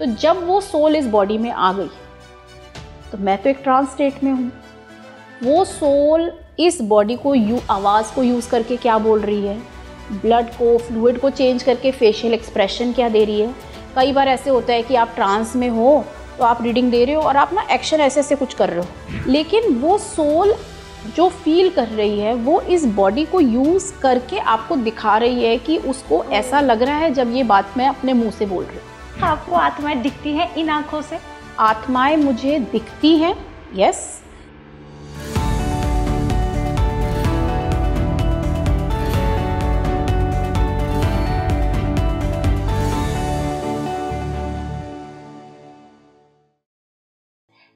तो जब वो सोल इस बॉडी में आ गई तो मैं तो एक ट्रांस स्टेट में हूँ, वो सोल इस बॉडी को आवाज़ को यूज़ करके क्या बोल रही है, ब्लड को, फ्लूइड को चेंज करके फेशियल एक्सप्रेशन क्या दे रही है। कई बार ऐसे होता है कि आप ट्रांस में हो तो आप रीडिंग दे रहे हो और आप ना एक्शन ऐसे ऐसे कुछ कर रहे हो, लेकिन वो सोल जो फील कर रही है वो इस बॉडी को यूज़ करके आपको दिखा रही है कि उसको ऐसा लग रहा है जब ये बात मैं अपने मुंह से बोल रही हूँ। आपको आत्माएं दिखती हैं इन आँखों से? आत्माएं मुझे दिखती हैं, यस।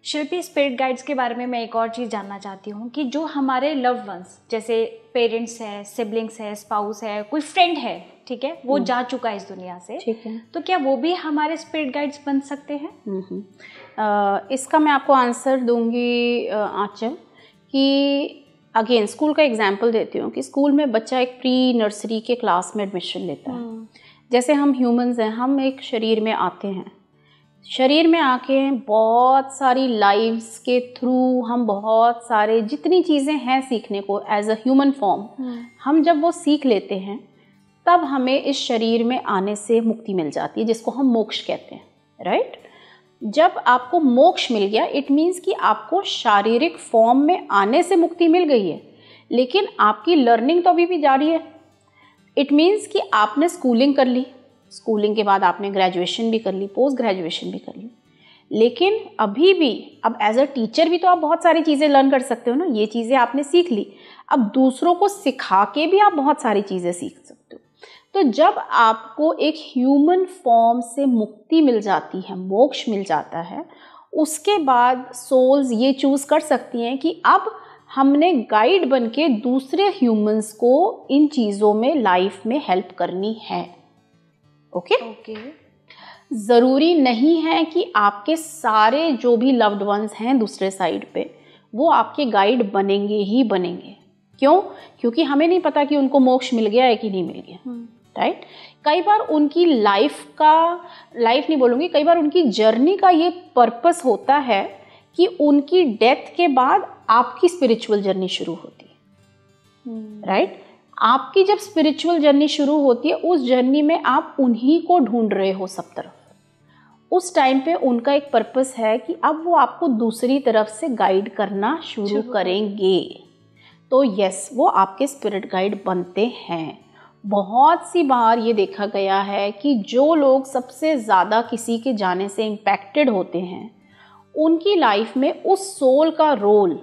शिल्पी, स्पिरिट गाइड्स के बारे में मैं एक और चीज़ जानना चाहती हूँ कि जो हमारे लव्ड वंस, जैसे पेरेंट्स है, सिबलिंग्स है, स्पाउस है, कोई फ्रेंड है, ठीक है, वो जा चुका है इस दुनिया से, ठीक है, तो क्या वो भी हमारे स्पिरिट गाइड्स बन सकते हैं? इसका मैं आपको आंसर दूंगी आंचल, कि अगेन स्कूल का एग्जांपल देती हूँ कि स्कूल में बच्चा एक प्री नर्सरी के क्लास में एडमिशन लेता है। जैसे हम ह्यूमंस हैं, हम एक शरीर में आते हैं, शरीर में आके बहुत सारी लाइव्स के थ्रू हम बहुत सारे जितनी चीज़ें हैं सीखने को एज अ ह्यूमन फॉर्म, हम जब वो सीख लेते हैं तब हमें इस शरीर में आने से मुक्ति मिल जाती है, जिसको हम मोक्ष कहते हैं, राइट। जब आपको मोक्ष मिल गया इट मीन्स कि आपको शारीरिक फॉर्म में आने से मुक्ति मिल गई है, लेकिन आपकी लर्निंग तो अभी भी जारी है। इट मीन्स कि आपने स्कूलिंग कर ली, स्कूलिंग के बाद आपने ग्रेजुएशन भी कर ली, पोस्ट ग्रेजुएशन भी कर ली, लेकिन अभी भी अब एज अ टीचर भी तो आप बहुत सारी चीज़ें लर्न कर सकते हो ना। ये चीज़ें आपने सीख ली, अब दूसरों को सिखा के भी आप बहुत सारी चीज़ें सीख सकते हो। तो जब आपको एक ह्यूमन फॉर्म से मुक्ति मिल जाती है, मोक्ष मिल जाता है, उसके बाद सोल्स ये चूज़ कर सकती हैं कि अब हमने गाइड बन के दूसरे ह्यूमंस को इन चीज़ों में लाइफ में हेल्प करनी है। ओके। ज़रूरी नहीं है कि आपके सारे जो भी लव्ड वंस हैं दूसरे साइड पे वो आपके गाइड बनेंगे ही बनेंगे। क्यों? क्योंकि हमें नहीं पता कि उनको मोक्ष मिल गया है कि नहीं मिल गया, राइट। कई बार उनकी लाइफ नहीं बोलूँगी, कई बार उनकी जर्नी का ये पर्पस होता है कि उनकी डेथ के बाद आपकी स्पिरिचुअल जर्नी शुरू होती है, राइट। आपकी जब स्पिरिचुअल जर्नी शुरू होती है उस जर्नी में आप उन्हीं को ढूंढ रहे हो सब तरफ। उस टाइम पे उनका एक पर्पस है कि अब वो आपको दूसरी तरफ से गाइड करना शुरू करेंगे। तो यस, वो आपके स्पिरिट गाइड बनते हैं। बहुत सी बार ये देखा गया है कि जो लोग सबसे ज़्यादा किसी के जाने से इम्पैक्टेड होते हैं उनकी लाइफ में उस सोल का रोल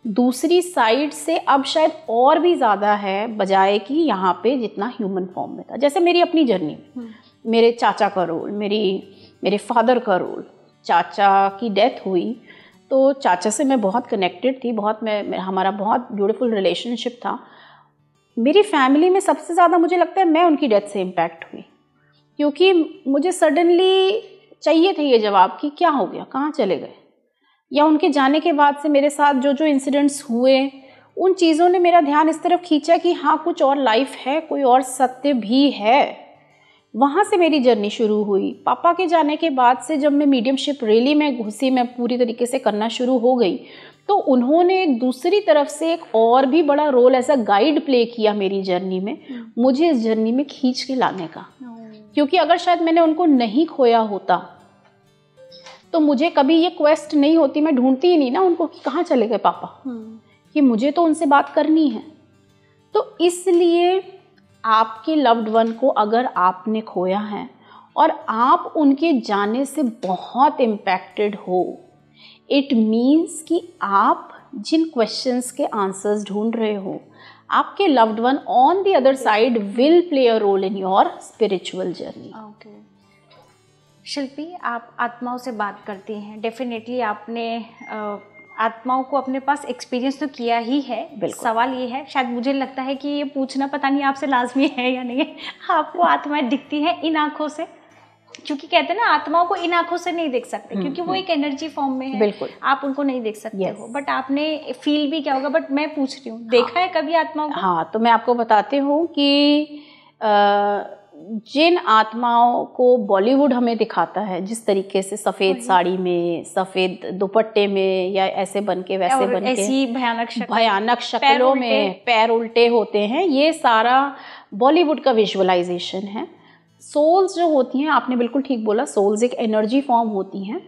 दूसरी साइड से अब शायद और भी ज़्यादा है बजाय कि यहाँ पे जितना ह्यूमन फॉर्म में था। जैसे मेरी अपनी जर्नी में मेरे चाचा का रोल, मेरे फादर का रोल, चाचा की डेथ हुई तो चाचा से मैं बहुत कनेक्टेड थी, हमारा बहुत ब्यूटीफुल रिलेशनशिप था। मेरी फैमिली में सबसे ज़्यादा मुझे लगता है मैं उनकी डेथ से इम्पैक्ट हुई, क्योंकि मुझे सडनली चाहिए थे ये जवाब कि क्या हो गया, कहाँ चले गए, या उनके जाने के बाद से मेरे साथ जो जो इंसिडेंट्स हुए उन चीज़ों ने मेरा ध्यान इस तरफ खींचा कि हाँ कुछ और लाइफ है, कोई और सत्य भी है। वहाँ से मेरी जर्नी शुरू हुई। पापा के जाने के बाद से जब मैं मीडियमशिप रियली में घुसी, मैं पूरी तरीके से करना शुरू हो गई, तो उन्होंने एक दूसरी तरफ से एक और भी बड़ा role as a guide play किया मेरी जर्नी में, मुझे इस जर्नी में खींच के लाने का। क्योंकि अगर शायद मैंने उनको नहीं खोया होता तो मुझे कभी ये क्वेस्ट नहीं होती, मैं ढूंढती ही नहीं ना उनको कि कहाँ चले गए पापा, कि मुझे तो उनसे बात करनी है। तो इसलिए आपके लव्ड वन को अगर आपने खोया है और आप उनके जाने से बहुत इम्पैक्टेड हो, इट मीन्स कि आप जिन क्वेश्चंस के आंसर्स ढूंढ रहे हो, आपके loved one on the other side will play a role in your spiritual journey. Shilpi, आप आत्माओं से बात करती हैं, डेफिनेटली आपने आत्माओं को अपने पास एक्सपीरियंस तो किया ही है। सवाल ये है, शायद मुझे लगता है कि ये पूछना पता नहीं आपसे लाजमी है या नहीं है, आपको आत्माएं दिखती हैं इन आँखों से? क्योंकि कहते हैं ना आत्माओं को इन आँखों से नहीं देख सकते, क्योंकि वो एक एनर्जी फॉर्म में है, बिल्कुल आप उनको नहीं देख सकते हो, बट आपने फील भी किया होगा। बट मैं पूछ रही हूँ, देखा है कभी आत्माओं को? हाँ, तो मैं आपको बताती हूँ कि जिन आत्माओं को बॉलीवुड हमें दिखाता है, जिस तरीके से सफ़ेद साड़ी में, सफ़ेद दुपट्टे में, या ऐसे बन के वैसे बन के, ऐसी भयानक शक्लों में पैर उल्टे होते हैं, ये सारा बॉलीवुड का विजुअलाइजेशन है। सोल्स जो होती हैं, आपने बिल्कुल ठीक बोला, सोल्स एक एनर्जी फॉर्म होती हैं।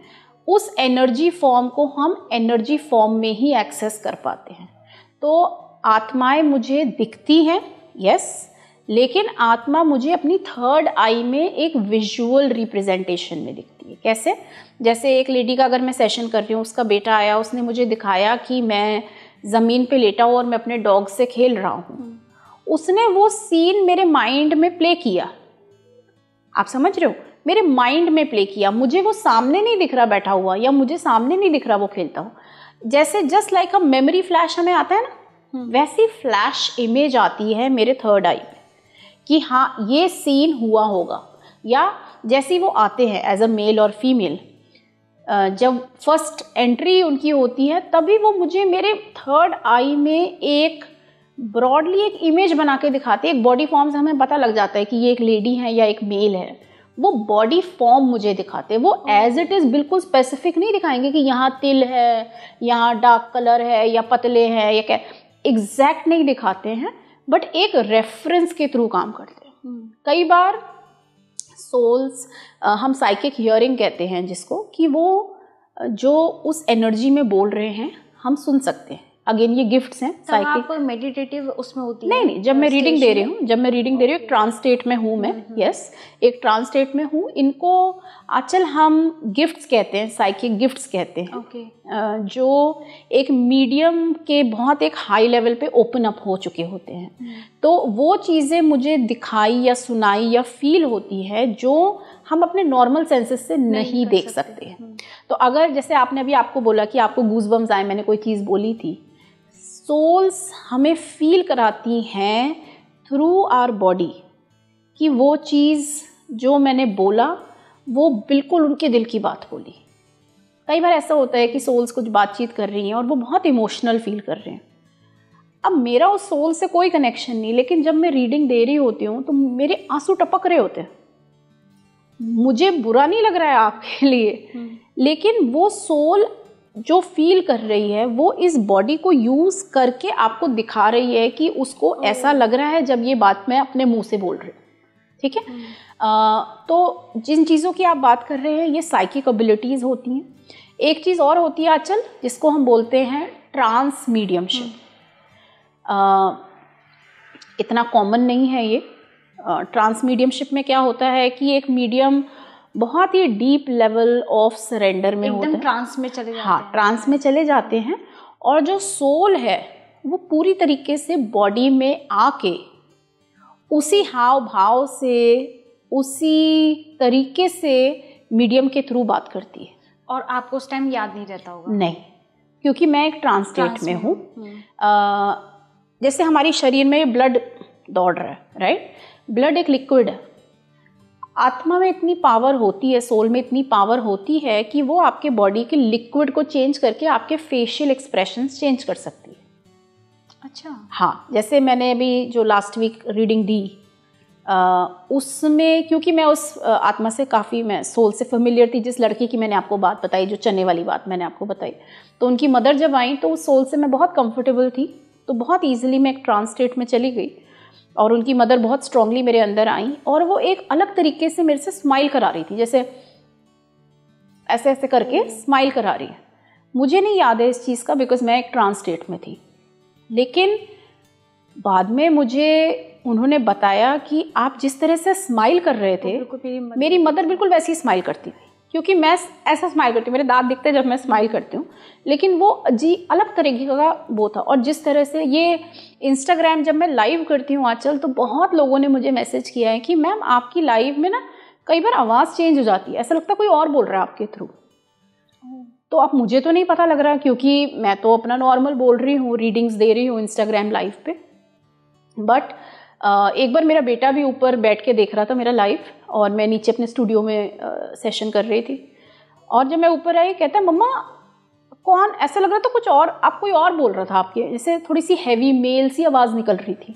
उस एनर्जी फॉर्म को हम एनर्जी फॉर्म में ही एक्सेस कर पाते हैं। तो आत्माएं मुझे दिखती हैं, यस, लेकिन आत्मा मुझे अपनी थर्ड आई में एक विजुअल रिप्रेजेंटेशन में दिखती है। कैसे? जैसे एक लेडी का अगर मैं सेशन कर रही हूँ, उसका बेटा आया, उसने मुझे दिखाया कि मैं ज़मीन पे लेटा हूँ और मैं अपने डॉग से खेल रहा हूँ। उसने वो सीन मेरे माइंड में प्ले किया, आप समझ रहे हो, मेरे माइंड में प्ले किया। मुझे वो सामने नहीं दिख रहा बैठा हुआ, या मुझे सामने नहीं दिख रहा वो खेलता हो। जैसे just like a memory flash हमें आता है ना, वैसी फ्लैश इमेज आती है मेरे थर्ड आई में कि हाँ ये सीन हुआ होगा। या जैसे वो आते हैं एज अ मेल और फीमेल, जब फर्स्ट एंट्री उनकी होती है, तभी वो मुझे मेरे थर्ड आई में एक ब्रॉडली एक इमेज बना के दिखाते हैं। एक बॉडी फॉर्म से हमें पता लग जाता है कि ये एक लेडी है या एक मेल है। वो बॉडी फॉर्म मुझे दिखाते हैं, वो एज इट इज़ बिल्कुल स्पेसिफिक नहीं दिखाएंगे कि यहाँ तिल है, यहाँ डार्क कलर है, या पतले हैं, या क्या, एग्जैक्ट नहीं दिखाते हैं, बट एक रेफरेंस के थ्रू काम करते हैं। कई बार सोल्स, हम साइकिक हियरिंग कहते हैं जिसको, कि वो जो उस एनर्जी में बोल रहे हैं हम सुन सकते हैं। अगेन ये गिफ्ट्स हैं साइकिक। आप मेडिटेटिव उसमें होती है? नहीं, जब मैं रीडिंग दे रही हूँ, एक ट्रांस स्टेट में हूँ मैं, यस, एक ट्रांस स्टेट में हूँ। इनको आजकल हम गिफ्ट्स कहते हैं, साइकिक गिफ्ट्स कहते हैं, जो एक मीडियम के बहुत एक हाई लेवल पे ओपन अप हो चुके होते हैं। तो वो चीज़ें मुझे दिखाई या सुनाई या फील होती है जो हम अपने नॉर्मल सेंसेस से नहीं देख सकते हैं। तो अगर जैसे आपने अभी आपको बोला कि आपको गूज़बम्स आए, मैंने कोई चीज़ बोली थी, सोल्स हमें फील कराती हैं थ्रू आवर बॉडी कि वो चीज़ जो मैंने बोला वो बिल्कुल उनके दिल की बात बोली। कई बार ऐसा होता है कि सोल्स कुछ बातचीत कर रही हैं और वो बहुत इमोशनल फील कर रहे हैं। अब मेरा उस सोल से कोई कनेक्शन नहीं, लेकिन जब मैं रीडिंग दे रही होती हूँ तो मेरे आंसू टपक रहे होते हैं। मुझे बुरा नहीं लग रहा है आपके लिए, लेकिन वो सोल जो फील कर रही है वो इस बॉडी को यूज़ करके आपको दिखा रही है कि उसको ऐसा लग रहा है जब ये बात मैं अपने मुंह से बोल रही हूँ। ठीक है? तो जिन चीज़ों की आप बात कर रहे हैं ये साइकिक एबिलिटीज़ होती हैं। एक चीज़ और होती है आजकल जिसको हम बोलते हैं ट्रांस मीडियमशिप। इतना कॉमन नहीं है ये। ट्रांस मीडियमशिप में क्या होता है कि एक मीडियम बहुत ही डीप लेवल ऑफ सरेंडर में होता है, ट्रांस में चले जाते हैं। हाँ, ट्रांस में चले जाते हैं, और जो सोल है वो पूरी तरीके से बॉडी में आके उसी हाव भाव से, उसी तरीके से मीडियम के थ्रू बात करती है। और आपको उस टाइम याद नहीं रहता होगा? नहीं, क्योंकि मैं एक ट्रांस स्टेट में हूँ। जैसे हमारी शरीर में ब्लड दौड़ रहा है, राइट? ब्लड एक लिक्विड है। आत्मा में इतनी पावर होती है, सोल में इतनी पावर होती है कि वो आपके बॉडी के लिक्विड को चेंज करके आपके फेशियल एक्सप्रेशंस चेंज कर सकती है। अच्छा। हाँ, जैसे मैंने अभी जो लास्ट वीक रीडिंग दी उसमें, क्योंकि मैं उस आत्मा से काफ़ी, मैं सोल से फेमिलियर थी। जिस लड़की की मैंने आपको बात बताई, जो चने वाली बात मैंने आपको बताई, तो उनकी मदर जब आई तो उस सोल से मैं बहुत कंफर्टेबल थी, तो बहुत ईजिली मैं एक ट्रांस स्टेट में चली गई और उनकी मदर बहुत स्ट्रांगली मेरे अंदर आई और वो एक अलग तरीके से मेरे से स्माइल करा रही थी, जैसे ऐसे ऐसे करके स्माइल करा रही है। मुझे नहीं याद है इस चीज़ का बिकॉज मैं एक ट्रांस स्टेट में थी, लेकिन बाद में मुझे उन्होंने बताया कि आप जिस तरह से स्माइल कर रहे थे, मेरी मदर बिल्कुल वैसी स्माइल करती थी, क्योंकि मैं ऐसा स्माइल करती हूँ, मेरे दांत दिखते जब मैं स्माइल करती हूँ, लेकिन वो अलग तरीके का वो था। और जिस तरह से ये इंस्टाग्राम जब मैं लाइव करती हूँ आजकल, तो बहुत लोगों ने मुझे मैसेज किया है कि मैम आपकी लाइव में ना कई बार आवाज़ चेंज हो जाती है, ऐसा लगता है कोई और बोल रहा है आपके थ्रू। तो अब मुझे तो नहीं पता लग रहा, क्योंकि मैं तो अपना नॉर्मल बोल रही हूँ, रीडिंग्स दे रही हूँ इंस्टाग्राम लाइव पे। बट एक बार मेरा बेटा भी ऊपर बैठ के देख रहा था मेरा लाइव, और मैं नीचे अपने स्टूडियो में सेशन कर रही थी, और जब मैं ऊपर आई कहता है मम्मा कौन, ऐसा लग रहा था कुछ और, आप कोई और बोल रहा था आपके, जैसे थोड़ी सी हैवी मेल सी आवाज़ निकल रही थी।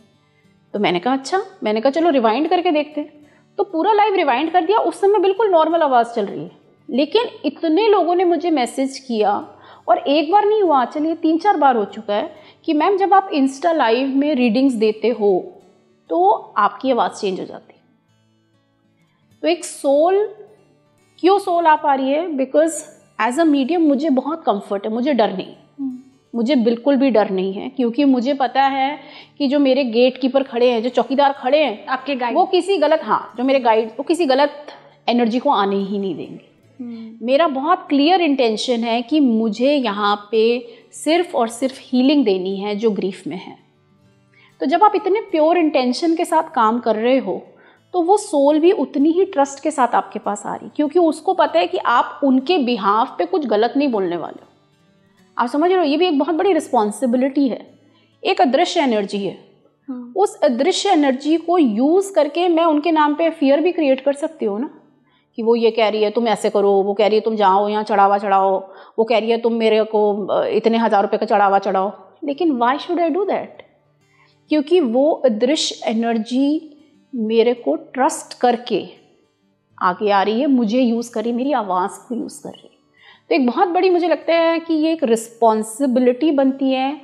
तो मैंने कहा अच्छा, मैंने कहा चलो रिवाइंड करके देखते हैं। तो पूरा लाइव रिवाइंड कर दिया, उस समय बिल्कुल नॉर्मल आवाज़ चल रही है, लेकिन इतने लोगों ने मुझे मैसेज किया, और एक बार नहीं हुआ, चलिए 3-4 बार हो चुका है कि मैम जब आप इंस्टा लाइव में रीडिंग्स देते हो तो आपकी आवाज़ चेंज हो जाती है। तो एक सोल, क्यों सोल आ पा रही है? बिकॉज एज अ मीडियम मुझे बहुत कंफर्ट है, मुझे डर नहीं, मुझे बिल्कुल भी डर नहीं है, क्योंकि मुझे पता है कि जो मेरे गेट कीपर खड़े हैं, जो चौकीदार खड़े हैं, आपके गाइड, वो किसी गलत, हाँ जो मेरे गाइड, वो किसी गलत एनर्जी को आने ही नहीं देंगे। मेरा बहुत क्लियर इंटेंशन है कि मुझे यहाँ पे सिर्फ और सिर्फ हीलिंग देनी है जो ग्रीफ में है। तो जब आप इतने प्योर इंटेंशन के साथ काम कर रहे हो तो वो सोल भी उतनी ही ट्रस्ट के साथ आपके पास आ रही, क्योंकि उसको पता है कि आप उनके बिहाफ पे कुछ गलत नहीं बोलने वाले हो। आप समझ रहे हो, ये भी एक बहुत बड़ी रिस्पॉन्सिबिलिटी है, एक अदृश्य एनर्जी है। उस अदृश्य एनर्जी को यूज़ करके मैं उनके नाम पे फियर भी क्रिएट कर सकती हूँ ना, कि वो ये कह रही है तुम ऐसे करो, वो कह रही है तुम जाओ यहाँ चढ़ावा चढ़ाओ, वो कह रही है तुम मेरे को इतने 1000 रुपये का चढ़ावा चढ़ाओ। लेकिन why should I do that? क्योंकि वो अदृश्य एनर्जी मेरे को ट्रस्ट करके आगे आ रही है, मुझे यूज़ कर रही, मेरी आवाज़ को यूज़ कर रही है। तो एक बहुत बड़ी, मुझे लगता है कि ये एक रिस्पॉन्सिबिलिटी बनती है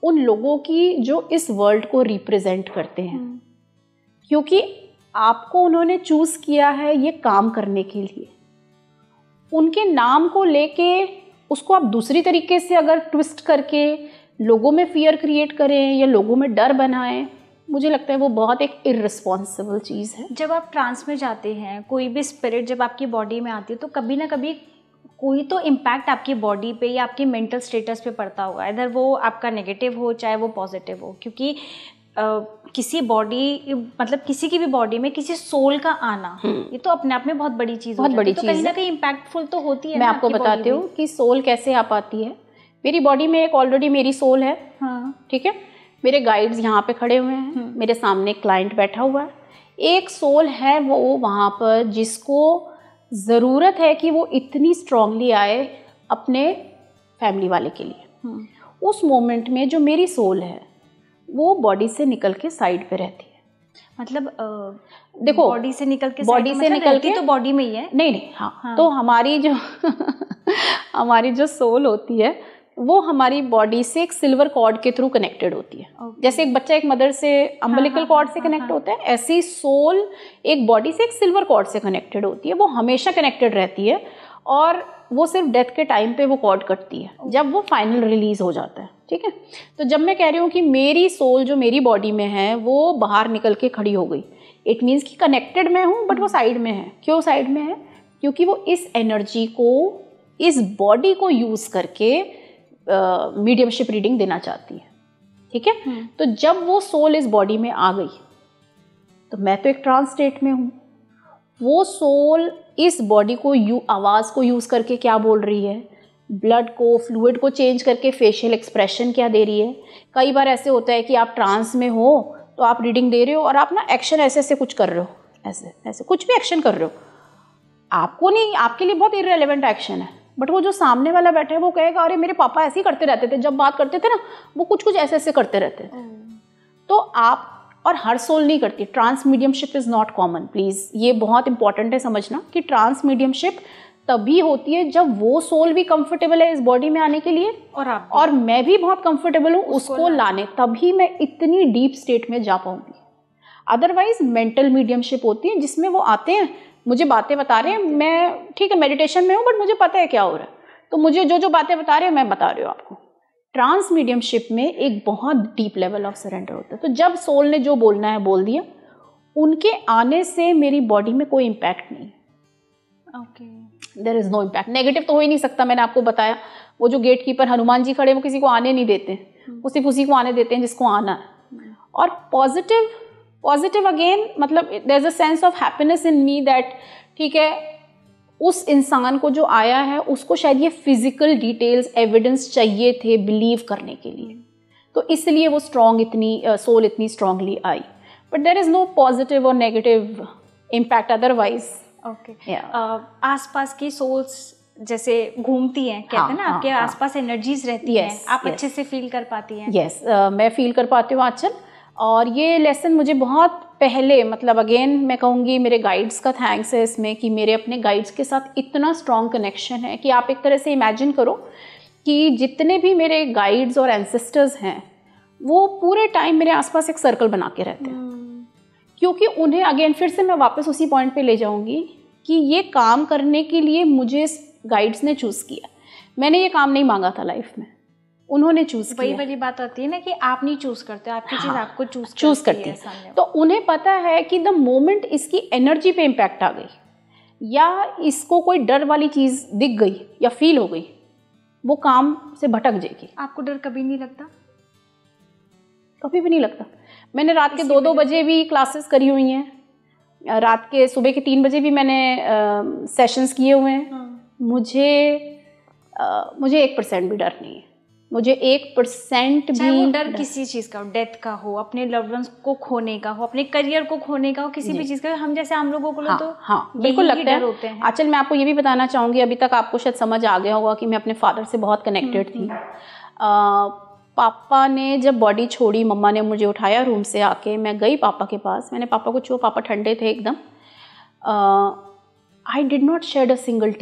उन लोगों की जो इस वर्ल्ड को रिप्रेजेंट करते हैं, क्योंकि आपको उन्होंने चूज़ किया है ये काम करने के लिए। उनके नाम को लेके उसको आप दूसरी तरीके से अगर ट्विस्ट करके लोगों में फियर क्रिएट करें या लोगों में डर बनाएं, मुझे लगता है वो बहुत एक इर्रिस्पॉन्सिबल चीज़ है। जब आप ट्रांस में जाते हैं, कोई भी स्पिरिट जब आपकी बॉडी में आती है तो कभी ना कभी कोई तो इम्पैक्ट आपकी बॉडी पे या आपके मेंटल स्टेटस पे पड़ता होगा, इधर वो आपका नेगेटिव हो चाहे वो पॉजिटिव हो, क्योंकि किसी बॉडी, मतलब किसी की भी बॉडी में किसी सोल का आना, ये तो अपने आप में बहुत बड़ी चीज़, बहुत बड़ी चीज़, तो कहीं ना कहीं इम्पैक्टफुल तो होती है। मैं आपको बताती हूँ कि सोल कैसे आ पाती है। मेरी बॉडी में एक ऑलरेडी मेरी सोल है, हाँ ठीक है, मेरे गाइड्स यहाँ पे खड़े हुए हैं, मेरे सामने क्लाइंट बैठा हुआ है, एक सोल है वो वहाँ पर जिसको ज़रूरत है कि वो इतनी स्ट्रांगली आए अपने फैमिली वाले के लिए। उस मोमेंट में जो मेरी सोल है वो बॉडी से निकल के साइड पे रहती है। मतलब देखो, बॉडी से निकल के, बॉडी से निकल के तो बॉडी में ही है, नहीं, हाँ। तो हमारी जो हमारी जो सोल होती है वो हमारी बॉडी से एक सिल्वर कॉर्ड के थ्रू कनेक्टेड होती है। जैसे एक बच्चा एक मदर से अम्बिलिकल कॉर्ड से कनेक्ट होता है, ऐसे ही सोल एक बॉडी से एक सिल्वर कॉर्ड से कनेक्टेड होती है। वो हमेशा कनेक्टेड रहती है और वो सिर्फ डेथ के टाइम पे वो कॉर्ड कटती है, जब वो फाइनल रिलीज हो जाता है। ठीक है, तो जब मैं कह रही हूँ कि मेरी सोल जो मेरी बॉडी में है वो बाहर निकल के खड़ी हो गई, इट मीन्स कि कनेक्टेड मैं हूँ बट वो साइड में है। क्यों साइड में है? क्योंकि वो इस एनर्जी को, इस बॉडी को यूज़ करके मीडियमशिप रीडिंग देना चाहती है। ठीक है, तो जब वो सोल इस बॉडी में आ गई तो मैं तो एक ट्रांस स्टेट में हूँ, वो सोल इस बॉडी को आवाज़ को यूज़ करके क्या बोल रही है, ब्लड को, फ्लूइड को चेंज करके फेशियल एक्सप्रेशन क्या दे रही है। कई बार ऐसे होता है कि आप ट्रांस में हो तो आप रीडिंग दे रहे हो और आप ना एक्शन ऐसे ऐसे कुछ कर रहे हो, ऐसे ऐसे कुछ भी एक्शन कर रहे हो, आपको नहीं, आपके लिए बहुत इररिलेवेंट एक्शन है, बट वो जो सामने वाला बैठा है वो कहेगा अरे मेरे पापा ऐसे ही करते रहते थे, जब बात करते थे ना वो कुछ कुछ ऐसे ऐसे करते रहते थे। तो आप, और हर सोल नहीं करती। Trance mediumship is not common, please ये बहुत इंपॉर्टेंट है समझना कि ट्रांस मीडियमशिप तभी होती है जब वो सोल भी कंफर्टेबल है इस बॉडी में आने के लिए और मैं भी बहुत कंफर्टेबल हूँ उसको लाने, तभी मैं इतनी डीप स्टेट में जा पाऊंगी। अदरवाइज मेंटल मीडियमशिप होती है जिसमें वो आते हैं, मुझे बातें बता रहे हैं, मैं ठीक है मेडिटेशन में हूँ बट मुझे पता है क्या हो रहा है, तो मुझे जो जो बातें बता रहे हैं मैं बता रही हूँ आपको। ट्रांस मीडियमशिप में एक बहुत डीप लेवल ऑफ सरेंडर होता है। तो जब सोल ने जो बोलना है बोल दिया, उनके आने से मेरी बॉडी में कोई इम्पैक्ट नहीं। There is no impact. Negative तो हो ही नहीं सकता, मैंने आपको बताया। वो जो गेट कीपर हनुमान जी खड़े, वो किसी को आने नहीं देते, वो सिर्फ उसी को आने देते हैं जिसको आना है। और पॉजिटिव अगेन, मतलब there is a sense of happiness in me that ठीक है, उस इंसान को जो आया है उसको शायद ये फिजिकल डिटेल्स, एविडेंस चाहिए थे बिलीव करने के लिए, तो इसलिए वो स्ट्रॉन्ग, इतनी सोल इतनी स्ट्रांगली आई। But there is no positive और नेगेटिव इम्पैक्ट अदरवाइज। ओके, आसपास की सोल्स जैसे घूमती हैं, कहते हैं ना, आपके आसपास एनर्जीज रहती हैं, आप अच्छे से फील कर पाती हैं? यस, मैं फील कर पाती हूँ आंचल, और ये लेसन मुझे बहुत पहले मतलब अगेन मैं कहूँगी मेरे गाइड्स का थैंक्स है इसमें कि मेरे अपने गाइड्स के साथ इतना स्ट्रॉन्ग कनेक्शन है कि आप एक तरह से इमेजिन करो कि जितने भी मेरे गाइड्स और एंसेस्टर्स हैं वो पूरे टाइम मेरे आसपास एक सर्कल बना के रहते हैं, क्योंकि उन्हें अगेन फिर से मैं वापस उसी पॉइंट पे ले जाऊंगी कि ये काम करने के लिए मुझे गाइड्स ने चूज़ किया। मैंने ये काम नहीं मांगा था लाइफ में, उन्होंने चूज़ किया। वही वाली बात आती है ना कि आप नहीं चूज़ करते, आपकी चीज़ आपको चूज़ करती है। तो उन्हें पता है कि द मोमेंट इसकी एनर्जी पे इम्पैक्ट आ गई या इसको कोई डर वाली चीज़ दिख गई या फील हो गई, वो काम से भटक जाएगी। आपको डर कभी नहीं लगता? कभी भी नहीं लगता। मैंने रात के 2-2 बजे भी क्लासेस करी हुई हैं, रात के सुबह के 3 बजे भी मैंने सेशंस किए हुए हैं। मुझे 1% भी डर नहीं है, मुझे 1% भी। वो डर किसी चीज़ का हो, डेथ का हो, अपने लव्ड वंस को खोने का हो, अपने करियर को खोने का हो, किसी भी चीज़ का, हम जैसे आम लोगों को तो हाँ बिल्कुल लगता है। आंचल मैं आपको ये भी बताना चाहूँगी, अभी तक आपको शायद समझ आ गया होगा कि मैं अपने फादर से बहुत कनेक्टेड थी। पापा ने जब बॉडी छोड़ी, मम्मा ने मुझे उठाया रूम से आके, मैं गई पापा के पास, मैंने पापा को छुआ, पापा ठंडे थे एकदम। I did not shed a single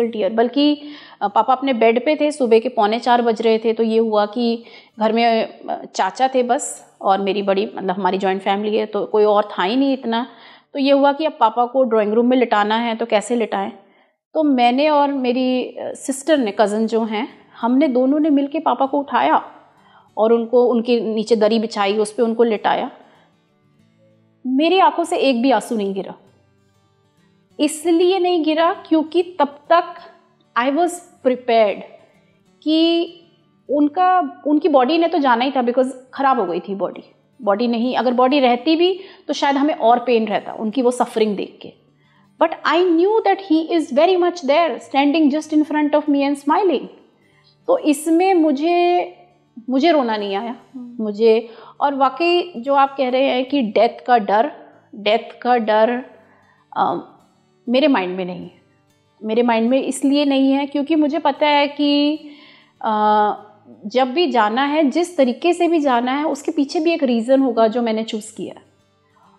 tear, बल्कि पापा अपने बेड पे थे, सुबह के 3:45 बज रहे थे। तो ये हुआ कि घर में चाचा थे बस, और मेरी बड़ी मतलब हमारी जॉइंट फैमिली है तो कोई और था ही नहीं इतना। तो ये हुआ कि अब पापा को ड्राइंग रूम में लिटाना है तो कैसे लिटाएं। तो मैंने और मेरी सिस्टर ने, कज़न जो हैं, हमने दोनों ने मिलके पापा को उठाया और उनको उनके नीचे दरी बिछाई, उस पर उनको लिटाया। मेरी आंखों से एक भी आंसू नहीं गिरा। इसलिए नहीं गिरा क्योंकि तब तक आई वॉज प्रिपेयर्ड कि उनकी बॉडी ने तो जाना ही था, बिकॉज ख़राब हो गई थी बॉडी नहीं, अगर बॉडी रहती भी तो शायद हमें और पेन रहता उनकी वो सफरिंग देख के। But I knew that he is very much there, standing just in front of me and smiling. तो इसमें मुझे रोना नहीं आया मुझे। और वाकई जो आप कह रहे हैं कि डेथ का डर मेरे माइंड में नहीं है। मेरे माइंड में इसलिए नहीं है क्योंकि मुझे पता है कि जब भी जाना है, जिस तरीके से भी जाना है, उसके पीछे भी एक रीज़न होगा जो मैंने चूज़ किया।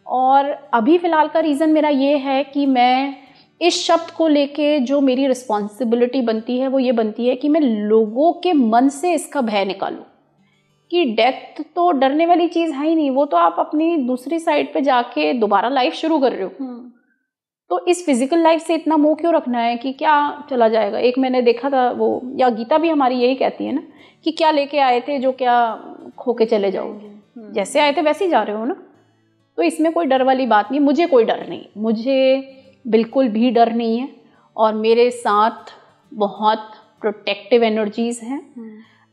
और अभी फ़िलहाल का रीज़न मेरा ये है कि मैं इस शब्द को लेके जो मेरी रिस्पॉन्सिबिलिटी बनती है वो ये बनती है कि मैं लोगों के मन से इसका भय निकालूं कि डेथ तो डरने वाली चीज़ है ही नहीं, वो तो आप अपनी दूसरी साइड पे जाके दोबारा लाइफ शुरू कर रहे हो। तो इस फिजिकल लाइफ से इतना मोह क्यों रखना है कि क्या चला जाएगा। एक मैंने देखा था वो, या गीता भी हमारी यही कहती है ना कि क्या लेके आए थे जो क्या खो के चले जाओगे, जैसे आए थे वैसे ही जा रहे हो ना। तो इसमें कोई डर वाली बात नहीं, मुझे कोई डर नहीं, मुझे बिल्कुल भी डर नहीं है। और मेरे साथ बहुत प्रोटेक्टिव एनर्जीज़ हैं।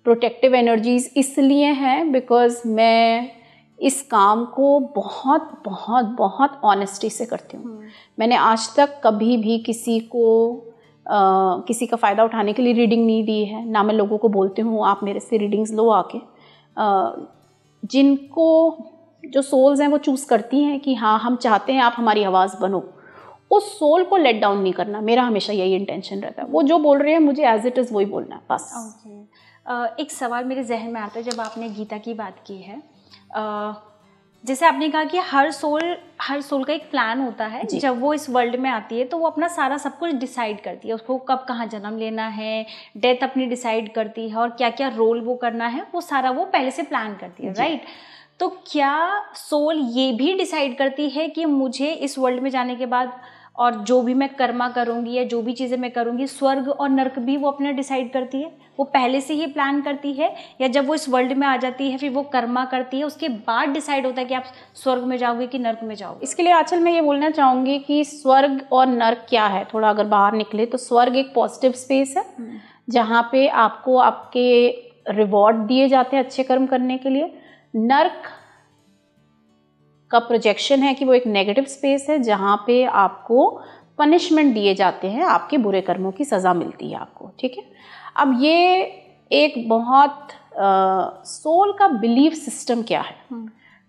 प्रोटेक्टिव एनर्जीज़ इसलिए हैं बिकॉज़ मैं इस काम को बहुत बहुत बहुत ऑनेस्टी से करती हूँ। मैंने आज तक कभी भी किसी का फ़ायदा उठाने के लिए रीडिंग नहीं दी है, ना मैं लोगों को बोलती हूँ आप मेरे से रीडिंग्स लो आके। जिनको जो सोल्स हैं वो चूज़ करती हैं कि हाँ हम चाहते हैं आप हमारी आवाज़ बनो, उस सोल को लेट डाउन नहीं करना। मेरा हमेशा यही इंटेंशन रहता है। वो जो बोल रहे हैं मुझे एज इट इज़ वही बोलना है बस। एक सवाल मेरे जहन में आता है जब आपने गीता की बात की है, जैसे आपने कहा कि हर सोल का एक प्लान होता है। जब वो इस वर्ल्ड में आती है तो वो अपना सारा सब कुछ डिसाइड करती है, उसको कब कहाँ जन्म लेना है, डेथ अपनी डिसाइड करती है, और क्या क्या रोल वो करना है वो सारा वो पहले से प्लान करती है, राइट। तो क्या सोल ये भी डिसाइड करती है कि मुझे इस वर्ल्ड में जाने के बाद और जो भी मैं कर्मा करूँगी या जो भी चीज़ें मैं करूँगी, स्वर्ग और नर्क भी वो अपना डिसाइड करती है, वो पहले से ही प्लान करती है, या जब वो इस वर्ल्ड में आ जाती है फिर वो कर्मा करती है, उसके बाद डिसाइड होता है कि आप स्वर्ग में जाओगे कि नर्क में जाओगे? इसके लिए आंचल मैं ये बोलना चाहूँगी कि स्वर्ग और नर्क क्या है, थोड़ा अगर बाहर निकले तो स्वर्ग एक पॉजिटिव स्पेस है जहाँ पे आपको आपके रिवॉर्ड दिए जाते हैं अच्छे कर्म करने के लिए। नर्क का प्रोजेक्शन है कि वो एक नेगेटिव स्पेस है जहाँ पे आपको पनिशमेंट दिए जाते हैं, आपके बुरे कर्मों की सज़ा मिलती है आपको, ठीक है। अब ये एक बहुत सोल का बिलीफ सिस्टम क्या है।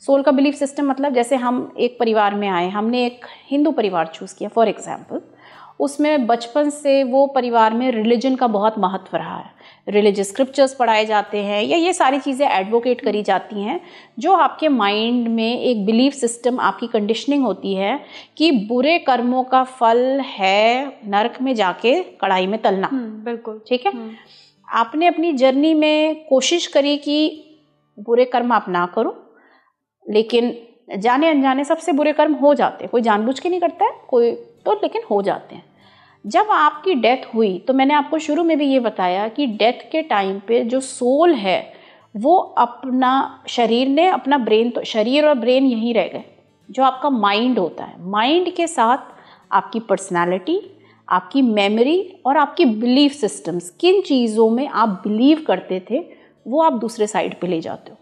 सोल का बिलीफ सिस्टम मतलब जैसे हम एक परिवार में आए, हमने एक हिंदू परिवार चूज़ किया फॉर एग्जांपल, उसमें बचपन से वो परिवार में रिलीजन का बहुत महत्व रहा है। रिलीजियस स्क्रिप्चर्स पढ़ाए जाते हैं, या ये सारी चीज़ें एडवोकेट करी जाती हैं, जो आपके माइंड में एक बिलीफ सिस्टम, आपकी कंडीशनिंग होती है कि बुरे कर्मों का फल है नरक में जाके कढ़ाई में तलना। बिल्कुल ठीक है। आपने अपनी जर्नी में कोशिश करी कि बुरे कर्म आप ना करो, लेकिन जाने अनजाने सबसे बुरे कर्म हो जाते हैं, कोई जानबूझ के नहीं करता है, कोई तो लेकिन हो जाते हैं। जब आपकी डेथ हुई तो मैंने आपको शुरू में भी ये बताया कि डेथ के टाइम पे जो सोल है वो अपना शरीर ने अपना ब्रेन, तो शरीर और ब्रेन यहीं रह गए, जो आपका माइंड होता है, माइंड के साथ आपकी पर्सनालिटी, आपकी मेमोरी और आपकी बिलीफ सिस्टम्स, किन चीज़ों में आप बिलीव करते थे वो आप दूसरे साइड पे ले जाते हो।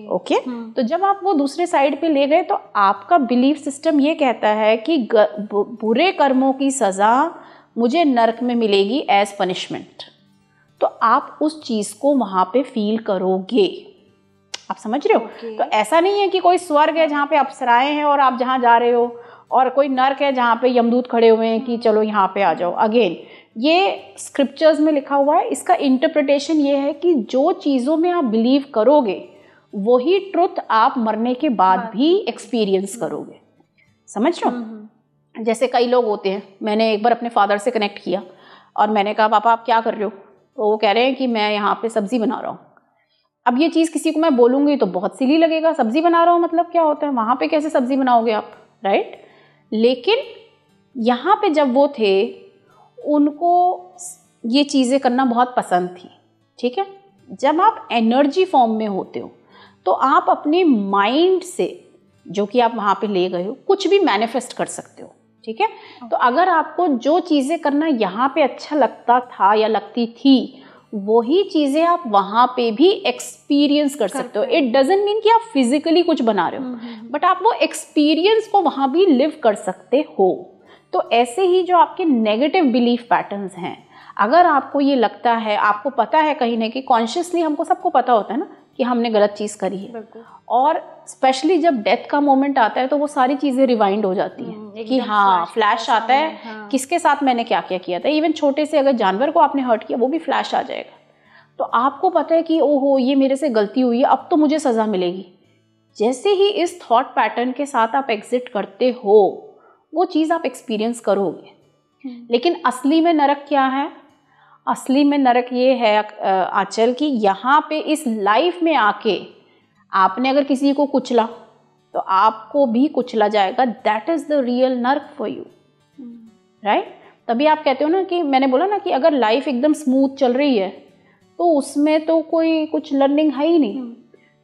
ओके। तो जब आप वो दूसरे साइड पे ले गए तो आपका बिलीफ सिस्टम ये कहता है कि बुरे कर्मों की सज़ा मुझे नरक में मिलेगी एज पनिशमेंट, तो आप उस चीज़ को वहाँ पे फील करोगे। आप समझ रहे हो? तो ऐसा नहीं है कि कोई स्वर्ग है जहाँ पे अप्सराएं हैं और आप जहाँ जा रहे हो, और कोई नरक है जहाँ पे यमदूत खड़े हुए हैं कि चलो यहाँ पे आ जाओ। अगेन ये स्क्रिप्चर्स में लिखा हुआ है, इसका इंटरप्रिटेशन ये है कि जो चीज़ों में आप बिलीव करोगे वही ट्रुथ आप मरने के बाद भी एक्सपीरियंस करोगे। समझ रहे हो? जैसे कई लोग होते हैं, मैंने एक बार अपने फादर से कनेक्ट किया और मैंने कहा पापा आप क्या कर रहे हो? तो वो कह रहे हैं कि मैं यहाँ पे सब्जी बना रहा हूँ। अब ये चीज़ किसी को मैं बोलूँगी तो बहुत सिली लगेगा, सब्जी बना रहा हूँ मतलब क्या होता है, वहाँ पे कैसे सब्जी बनाओगे आप, राइट? लेकिन यहाँ पे जब वो थे उनको ये चीज़ें करना बहुत पसंद थी। ठीक है। जब आप एनर्जी फॉर्म में होते हो तो आप अपने माइंड से, जो कि आप वहाँ पे ले गए हो, कुछ भी मैनिफेस्ट कर सकते हो। ठीक है। तो अगर आपको जो चीज़ें करना यहाँ पे अच्छा लगता था या लगती थी, वही चीज़ें आप वहाँ पे भी एक्सपीरियंस कर सकते हो। इट डजंट मीन कि आप फिजिकली कुछ बना रहे हो, बट आप वो एक्सपीरियंस को वहाँ भी लिव कर सकते हो। तो ऐसे ही जो आपके नेगेटिव बिलीफ पैटर्न्स हैं, अगर आपको ये लगता है, आपको पता है कहीं ना कहीं कॉन्शियसली, हमको सबको पता होता है ना कि हमने गलत चीज़ करी है, और स्पेशली जब डेथ का मोमेंट आता है तो वो सारी चीज़ें रिवाइंड हो जाती हैं कि हाँ फ्लैश आता है, हाँ। किसके साथ मैंने क्या क्या किया था। इवन छोटे से अगर जानवर को आपने हर्ट किया वो भी फ्लैश आ जाएगा। तो आपको पता है कि ओहो ये मेरे से गलती हुई है, अब तो मुझे सज़ा मिलेगी। जैसे ही इस थॉट पैटर्न के साथ आप एग्जिट करते हो, वो चीज़ आप एक्सपीरियंस करोगे। लेकिन असली में नरक क्या है? असली में नरक ये है आंचल कि यहाँ पे इस लाइफ में आके आपने अगर किसी को कुचला तो आपको भी कुचला जाएगा। दैट इज़ द रियल नरक फॉर यू, राइट? तभी आप कहते हो ना कि मैंने बोला ना कि अगर लाइफ एकदम स्मूथ चल रही है तो उसमें तो कोई कुछ लर्निंग है ही नहीं।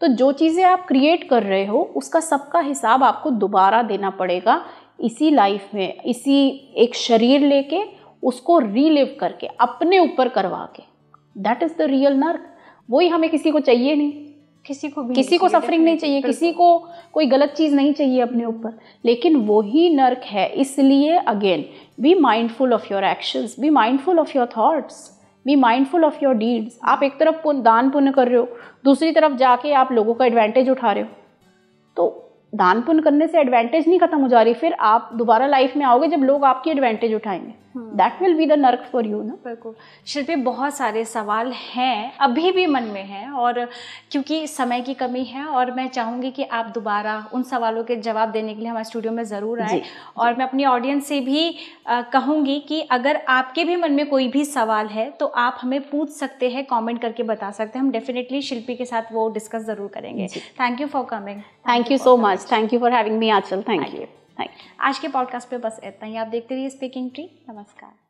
तो जो चीज़ें आप क्रिएट कर रहे हो उसका सबका हिसाब आपको दोबारा देना पड़ेगा इसी लाइफ में, इसी एक शरीर लेके उसको रीलिव करके अपने ऊपर करवा के। दैट इज़ द रियल नर्क। वही हमें किसी को चाहिए नहीं, किसी को सफरिंग नहीं चाहिए, किसी को कोई गलत चीज़ नहीं चाहिए अपने ऊपर, लेकिन वही नर्क है। इसलिए again be mindful of your actions, be mindful of your thoughts, be mindful of your deeds. आप एक तरफ दान पुण्य कर रहे हो, दूसरी तरफ जाके आप लोगों का एडवांटेज उठा रहे हो, तो दान पुण्य करने से एडवांटेज नहीं खत्म हो जा रही, फिर आप दोबारा लाइफ में आओगे जब लोग आपकी एडवांटेज उठाएंगे। दैट विल बी द नर्क फॉर यू ना। बिल्कुल शिल्पी, बहुत सारे सवाल हैं, अभी भी मन में हैं, और क्योंकि समय की कमी है और मैं चाहूँगी कि आप दोबारा उन सवालों के जवाब देने के लिए हमारे स्टूडियो में ज़रूर आए। और मैं अपनी ऑडियंस से भी कहूँगी कि अगर आपके भी मन में कोई भी सवाल है तो आप हमें पूछ सकते हैं, कॉमेंट करके बता सकते हैं। हम डेफिनेटली शिल्पी के साथ वो डिस्कस ज़रूर करेंगे। Thank you for coming. Thank you so much. Thank you for having me Aanchal. Thank you. आज के पॉडकास्ट पे बस इतना ही। आप देखते रहिए स्पीकिंग ट्री। नमस्कार।